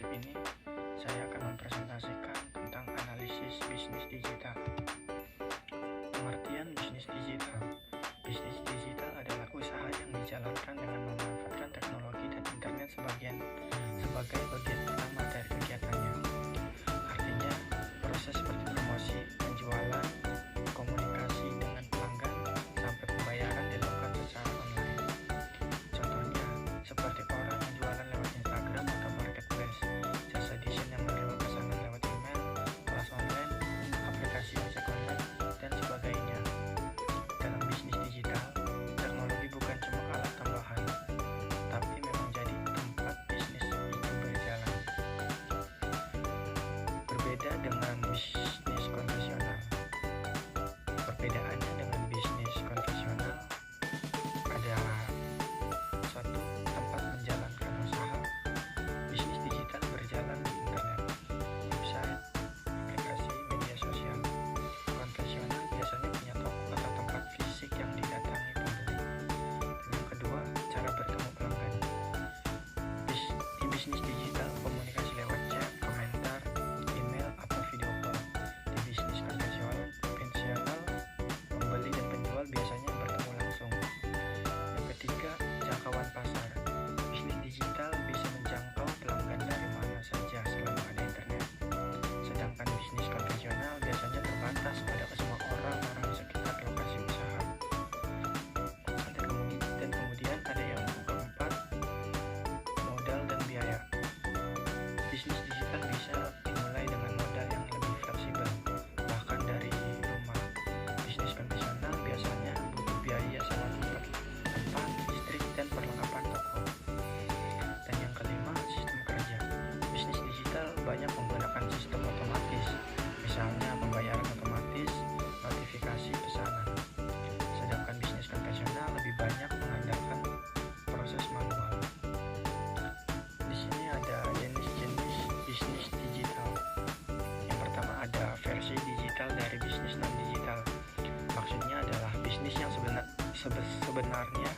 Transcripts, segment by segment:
gosip ini, saya akan mempresentasikan tentang analisis bisnis digital. Pengertian bisnis digital. Bisnis digital adalah usaha yang dijalankan dengan memanfaatkan teknologi dan internet sebagai bagian utama dari kegiatannya. Artinya, proses seperti promosi, penjualan, komunikasi dengan pelanggan, sampai pembayaran dilakukan secara online. Contohnya, seperti orang yang jualan lewat Instagram atau marketplace, jasa desain yang menerima pesanan lewat email, kelas online, aplikasi ojek online, dan sebagainya. Dalam bisnis digital, teknologi bukan cuma alat tambahan, tapi memang jadi tempat bisnis itu berjalan. Berbeda dengan bisnis konvensional. Perbedaannya dengan bisnis konvensional ada satu, tempat menjalankan usaha. Bisnis digital berjalan di internet, website, aplikasi, media sosial. Konvensional biasanya punya toko atau tempat fisik yang didatangi pembeli. Dan yang kedua, cara bertemu pelanggan. Di bisnis digital, komunikasi lewat chat, komentar, email, atau video call. Di bisnis konvensional, pembeli dan penjual biasanya bertemu langsung. Yang ketiga, jangkauan pasar. Bisnis digital bisa menjangkau pelanggan dari mana saja selama ada internet. Sedangkan bisnis konvensional biasanya terbatas pada semua orang-orang di sekitar lokasi usaha. Dan kemudian ada yang keempat, modal dan biaya. Bisnis digital bisa dimulai dengan modal yang lebih fleksibel, bahkan dari rumah. Bisnis konvensional biasanya butuh biaya sewa tempat, listrik, dan perlengkapan toko. Dan yang kelima, sistem kerja. Bisnis digital banyak menggunakan sistem otomatis, misalnya pembayaran otomatis, notifikasi pesanan. Sedangkan bisnis konvensional lebih banyak mengandalkan proses manual. Di sini ada jenis-jenis bisnis digital. Yang pertama ada versi digital dari bisnis non-digital. Maksudnya adalah bisnis yang sebenarnya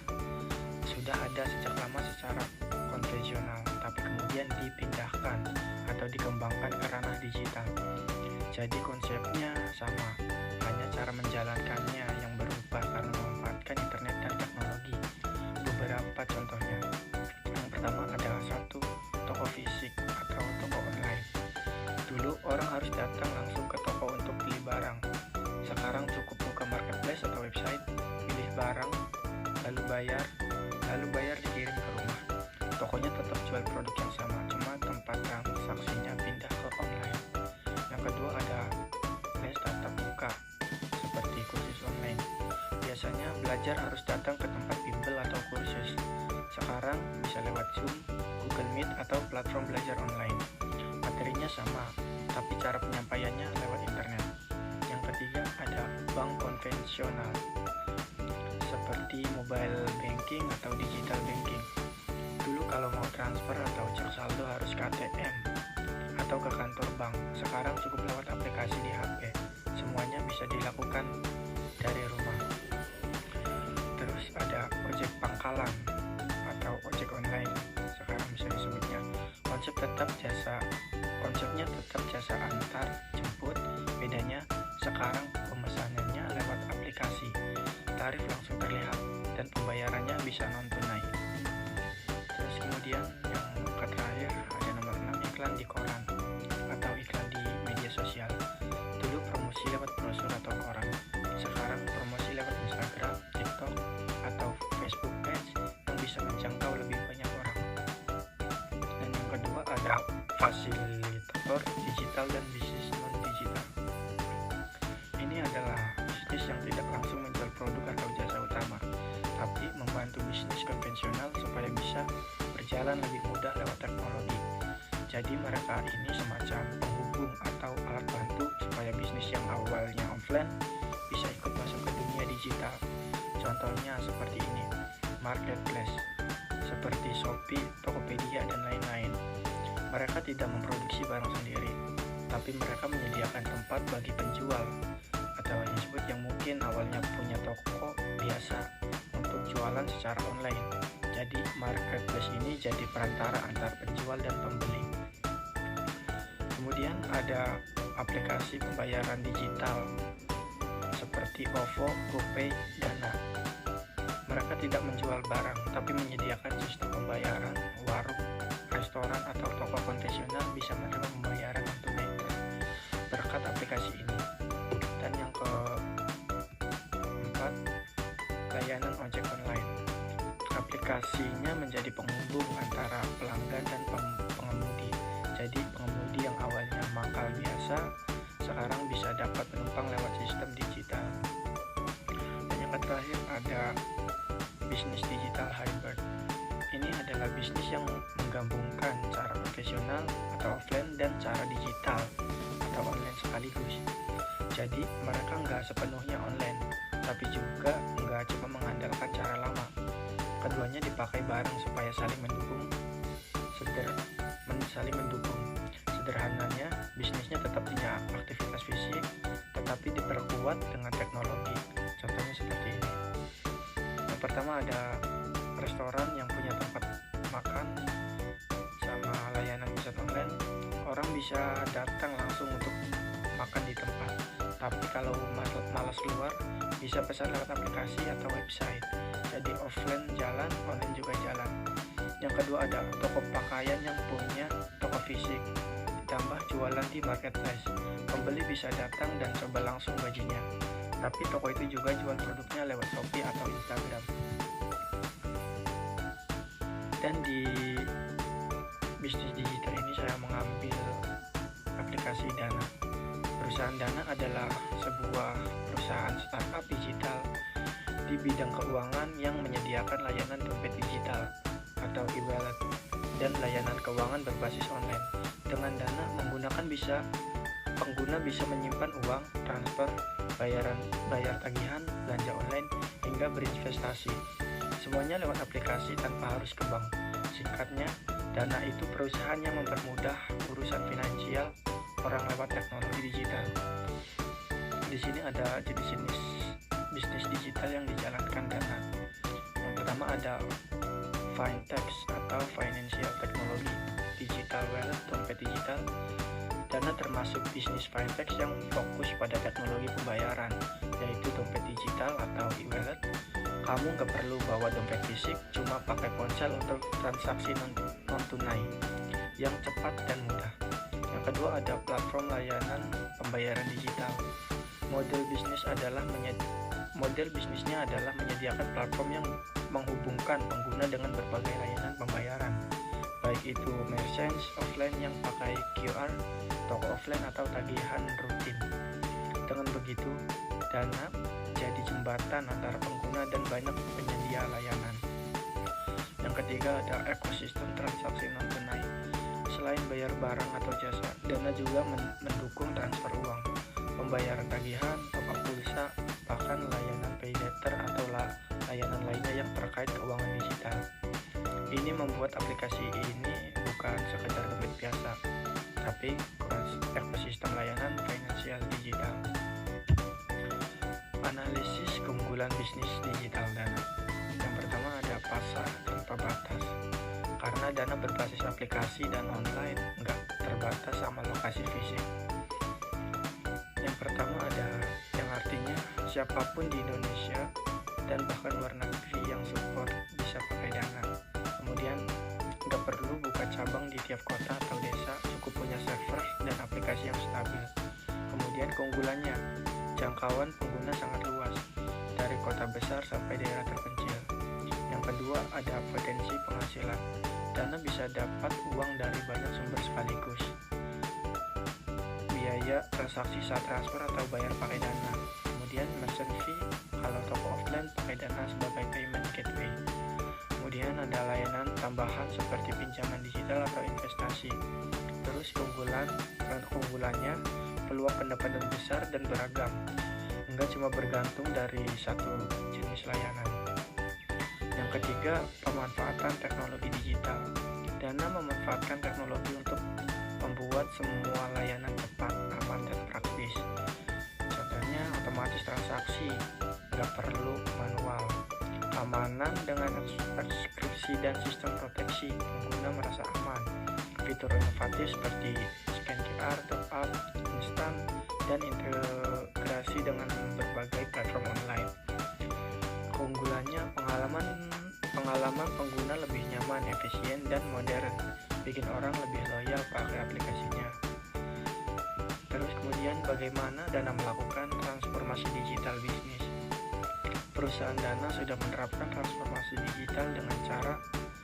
sudah ada sejak lama secara konvensional, tapi kemudian dipindahkan atau dikembangkan ke ranah digital. Jadi konsepnya sama, hanya cara menjalankannya yang berubah karena memanfaatkan internet dan teknologi. Beberapa contohnya. Yang pertama ada satu, toko fisik atau toko online. Dulu orang harus datang langsung ke toko untuk beli barang. Sekarang cukup buka marketplace atau website, pilih barang, lalu bayar dikirim ke rumah. Tokonya tetap jual produk yang sama, cuma tempat transaksinya pindah ke online. Yang kedua ada les tatap muka, seperti kursus online. Biasanya belajar harus datang ke tempat bimbel atau kursus. Sekarang bisa lewat Zoom, Google Meet, atau platform belajar online. Materinya sama, tapi cara penyampaiannya lewat internet. Yang ketiga ada bank konvensional, seperti mobile banking atau digital banking. Dulu kalau mau transfer atau cek saldo harus ke ATM atau ke kantor bank. Sekarang cukup lewat aplikasi di HP. Semuanya bisa dilakukan dari rumah. Terus ada ojek pangkalan atau ojek online, sekarang bisa disebutnya. Konsepnya tetap jasa antar jemput. Bedanya sekarang pemesanannya lewat aplikasi. Tarif langsung terlihat dan pembayarannya bisa non tunai. Terus kemudian yang terakhir ada nomor 6, iklan di koran atau iklan di media sosial. Dulu promosi lewat brosur atau koran. Sekarang promosi lewat Instagram, TikTok, atau Facebook page yang bisa menjangkau lebih banyak orang. Dan yang kedua ada fasilitator digital dan bisnis non-digital. Ini adalah bisnis yang tidak langsung menjual produk atau jasa utama, tapi membantu bisnis konvensional supaya bisa berjalan lebih mudah lewat teknologi. Jadi mereka ini semacam penghubung atau alat bantu supaya bisnis yang awalnya offline bisa ikut masuk ke dunia digital. Contohnya seperti ini, marketplace seperti Shopee, Tokopedia, dan lain-lain. Mereka tidak memproduksi barang sendiri, tapi mereka menyediakan tempat bagi penjual atau yang disebut yang mungkin awalnya punya toko biasa untuk jualan secara online. Jadi marketplace ini jadi perantara antar penjual dan pembeli. Kemudian ada aplikasi pembayaran digital seperti OVO, GoPay, Dana. Mereka tidak menjual barang, tapi menyediakan sistem pembayaran. Warung, restoran, atau toko konvensional bisa menerima pembayaran non-tunai berkat aplikasi ini. Dan yang keempat, layanan ojek online. Aplikasinya menjadi penghubung antara pelanggan dan pengemudi. Jadi pengemudi yang awalnya mangkal biasa sekarang bisa dapat penumpang lewat sistem digital. Dan yang terakhir ada bisnis digital hybrid. Ini adalah bisnis yang menggabungkan cara profesional atau offline dan cara digital atau online sekaligus. Jadi mereka nggak sepenuhnya online, tapi juga nggak cuma mengandalkan cara lama. Keduanya dipakai bareng supaya saling mendukung. Sederhananya, bisnisnya tetap punya aktivitas fisik, tetapi diperkuat dengan teknologi. Contohnya seperti ini. Yang pertama ada restoran yang punya tempat makan sama layanan pesan online. Orang bisa datang langsung untuk makan di tempat. Tapi kalau malas keluar, bisa pesan lewat aplikasi atau website. Jadi offline jalan, online juga jalan. Yang kedua ada toko pakaian yang punya toko fisik, ditambah jualan di marketplace. Pembeli bisa datang dan coba langsung bajunya. Tapi toko itu juga jual produknya lewat Shopee atau Instagram. Dan di bisnis digital ini saya mengambil aplikasi Dana. Perusahaan Dana adalah sebuah perusahaan startup digital di bidang keuangan yang menyediakan layanan dompet digital atau e-wallet dan layanan keuangan berbasis online. Dengan Dana pengguna bisa menyimpan uang, transfer, bayar tagihan, belanja online, hingga berinvestasi. Semuanya lewat aplikasi tanpa harus ke bank. Singkatnya, Dana itu perusahaan yang mempermudah urusan finansial orang lewat teknologi digital. Di sini ada jenis-jenis bisnis digital yang dijalankan Dana. Yang pertama ada fintech atau financial technology, digital wallet, dompet digital. Dana termasuk bisnis fintech yang fokus pada teknologi pembayaran, yaitu dompet digital atau e-wallet. Kamu nggak perlu bawa dompet fisik, cuma pakai ponsel untuk transaksi non-tunai yang cepat dan mudah. Yang kedua ada platform layanan pembayaran digital. Model bisnisnya adalah menyediakan platform yang menghubungkan pengguna dengan berbagai layanan pembayaran, baik itu merchants offline yang pakai QR, toko offline, atau tagihan rutin. Dengan begitu, Dana jadi jembatan antara pengguna dan banyak penyedia layanan. Yang ketiga ada ekosistem transaksi non-tunai. Selain bayar barang atau jasa, Dana juga mendukung transfer uang, pembayaran tagihan, top-up pulsa, bahkan layanan pay later atau layanan lainnya yang terkait keuangan digital. Ini membuat aplikasi ini bukan sekedar dompet biasa, tapi ekosistem layanan finansial digital. Analisis keunggulan bisnis digital Dana. Yang pertama ada pasar tanpa batas. Karena Dana berbasis aplikasi dan online, nggak terbatas sama lokasi fisik. Yang pertama ada yang artinya siapapun di Indonesia dan bahkan luar negeri yang support bisa pakai Dana. Kemudian nggak perlu buka cabang di tiap kota atau desa, cukup punya server dan aplikasi yang stabil. Kemudian keunggulannya, jangkauan pengguna sangat luas, dari kota besar sampai daerah terpencil. Yang kedua ada potensi penghasilan. Dana bisa dapat uang dari banyak sumber sekaligus. Biaya transaksi saat transfer atau bayar pakai Dana. Kemudian merchant fee kalau toko offline pakai Dana sebagai payment gateway. Kemudian ada layanan tambahan seperti pinjaman digital atau investasi. Terus keunggulannya peluang pendapatan besar dan beragam. Enggak cuma bergantung dari satu jenis layanan. Yang ketiga, pemanfaatan teknologi digital. Dana memanfaatkan teknologi untuk membuat semua layanan cepat, aman, dan praktis. Contohnya otomatis transaksi, nggak perlu manual. Keamanan dengan enkripsi dan sistem proteksi, pengguna merasa aman. fitur inovatif seperti scan QR, top up, instan, dan integrasi dengan berbagai platform online. Keunggulannya, pengalaman pengguna lebih nyaman, efisien, dan modern, bikin orang lebih loyal pakai aplikasinya. Terus kemudian bagaimana Dana melakukan transformasi digital bisnis? Perusahaan Dana sudah menerapkan transformasi digital dengan cara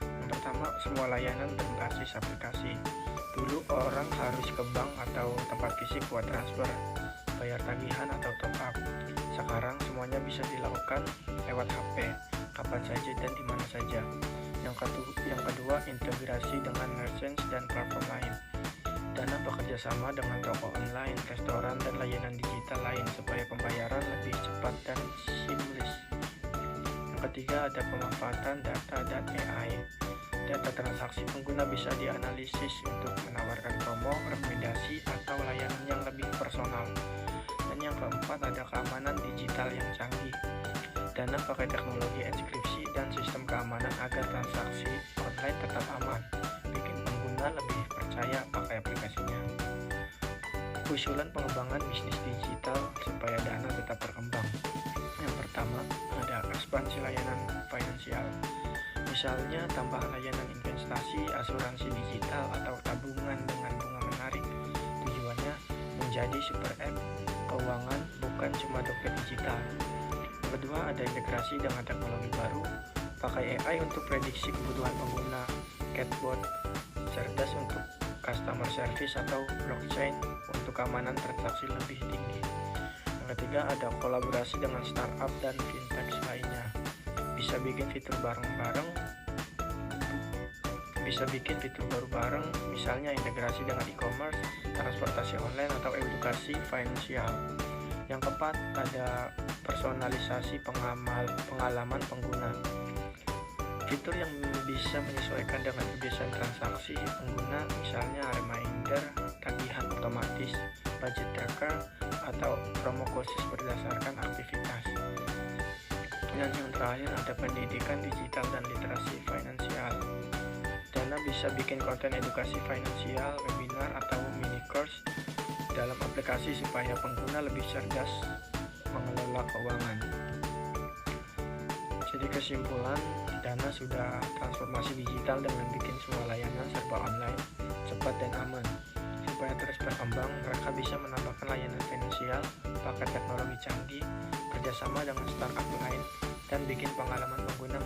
yang pertama, semua layanan berbasis aplikasi. Dulu orang harus ke bank atau tempat fisik buat transfer, bayar tagihan atau top up. Sekarang semuanya bisa dilakukan lewat HP, kapan saja dan di mana saja. Yang kedua, integrasi dengan merchants dan platform lain. Dana bekerja sama dengan toko online, restoran, dan layanan digital lain supaya pembayaran lebih cepat dan seamless. Yang ketiga, ada pemanfaatan data dan AI. Data transaksi pengguna bisa dianalisis untuk menawarkan promo, rekomendasi, atau layanan yang lebih personal. Dan yang keempat, ada keamanan digital yang canggih. Dana pakai teknologi enkripsi dan sistem keamanan agar transaksi online tetap aman, bikin pengguna lebih percaya pakai aplikasinya. Usulan pengembangan bisnis digital supaya Dana tetap berkembang. Yang pertama, ada ekspansi layanan finansial. Misalnya tambahan layanan investasi, asuransi digital, atau tabungan dengan bunga menarik. Tujuannya menjadi super app keuangan, bukan cuma dompet digital. Yang kedua, ada integrasi dengan teknologi baru. Pakai AI untuk prediksi kebutuhan pengguna, chatbot cerdas untuk customer service, atau blockchain untuk keamanan transaksi lebih tinggi. Yang ketiga, ada kolaborasi dengan startup dan fintech lainnya. Bisa bikin fitur baru bareng, misalnya integrasi dengan e-commerce, transportasi online, atau edukasi finansial. Yang keempat, ada personalisasi pengalaman pengguna. Fitur yang bisa menyesuaikan dengan kebiasaan transaksi pengguna, misalnya reminder, tagihan otomatis, budget tracker, atau promo khusus berdasarkan aktivitas. Dan yang terakhir, ada pendidikan digital dan literasi finansial. Dana bisa bikin konten edukasi finansial, webinar, atau mini course dalam aplikasi supaya pengguna lebih cerdas mengelola keuangan. Jadi kesimpulan, Dana sudah transformasi digital dengan bikin semua layanan serba online, cepat dan aman. Supaya terus berkembang, mereka bisa menambahkan layanan finansial, pakai teknologi canggih, kerjasama dengan startup lain, dan bikin pengalaman pengguna